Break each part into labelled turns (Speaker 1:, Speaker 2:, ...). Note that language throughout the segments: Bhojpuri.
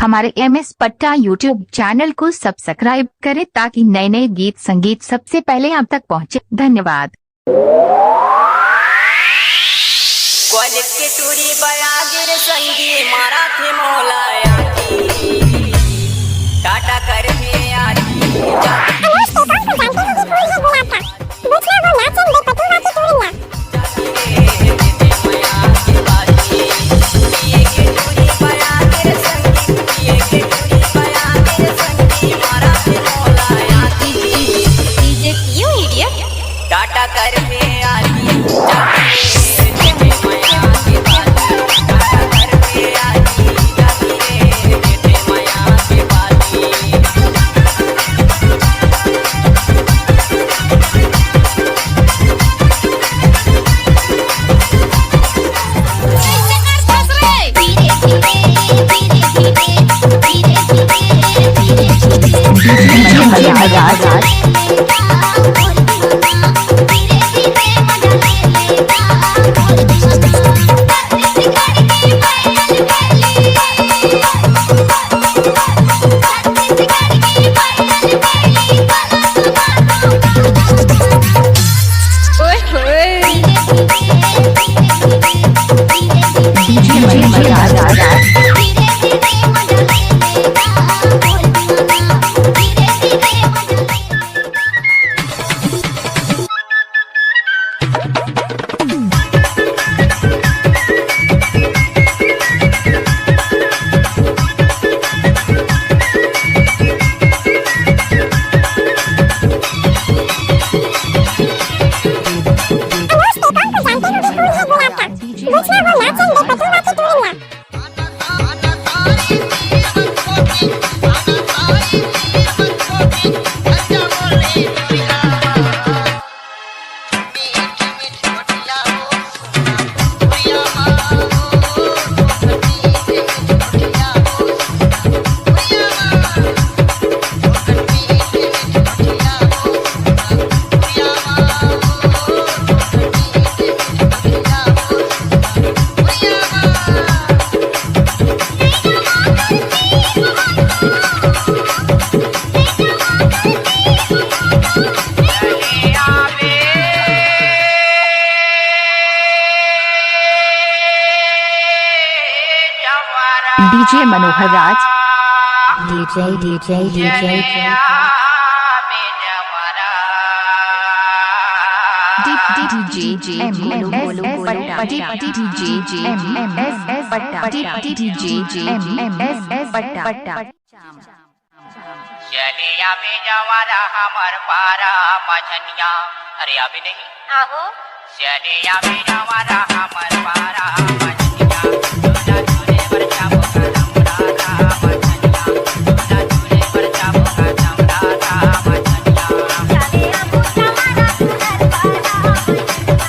Speaker 1: हमारे MS पट्टा यूट्यूब चैनल को सब्सक्राइब करें ताकि नए नए गीत संगीत सबसे पहले आप तक पहुंचे। धन्यवाद।
Speaker 2: के टूरी बयागिर संगी मारा थे मौलाया की टाटा करके आती टाटा करके आती
Speaker 1: DJ मनोहर राज DJ
Speaker 2: चलिया में जवारा हमर पारा मछनिया अरे अभी नहीं आहो चलिया में जवारा हमर पारा मछनिया झूला झूले पर चाबो कदम राधा मछनिया झूला झूले पर चाबो कदम राधा मछनिया चले आबू तमारा सुंदर पारा मछनिया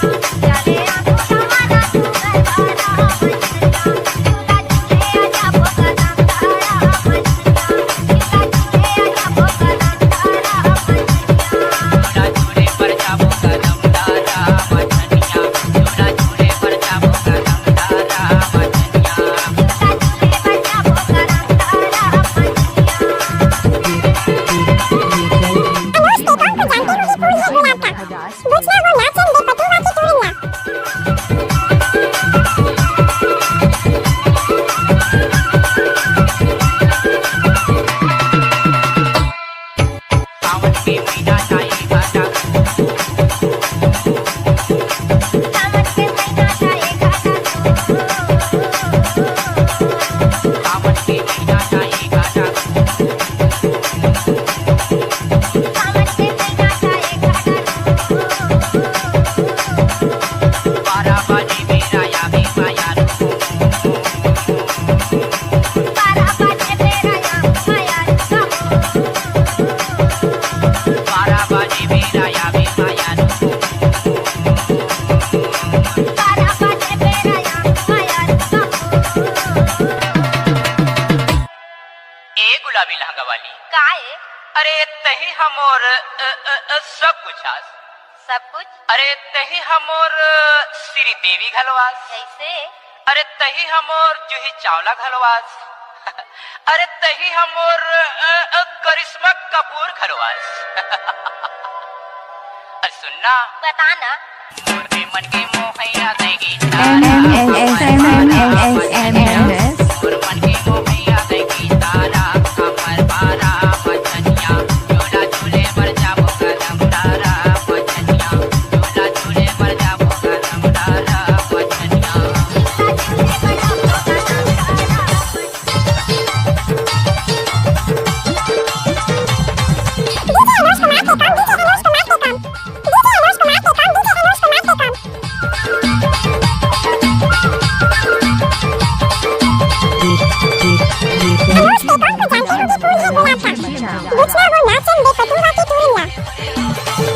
Speaker 2: चले आबू तमारा सुंदर पारा मछनिया झूला झूले चाबो कदम तारा गुलाबी लहंगा वाली
Speaker 3: काय
Speaker 2: अरे तही हमोर सब कुछ आज
Speaker 3: सब कुछ
Speaker 2: अरे तही हमोर श्री देवी घलवास
Speaker 3: कैसे
Speaker 2: अरे तही हमोर जूही चावला घलवास अरे तही हमोर करिश्मा कपूर खरवास सुनना
Speaker 3: बताना
Speaker 2: मोर के मन के मोहैया देगी
Speaker 1: MMSMMSMMS
Speaker 2: मोर मन के मोहैया देगी तारा हमर पारा मछनिया झूला झूले पर जाबो कदम डारा मछनिया झूला झूले पर जाबो कदम डारा मछनिया
Speaker 3: दूसरा वो नाचन दे पटुआ की तुरिया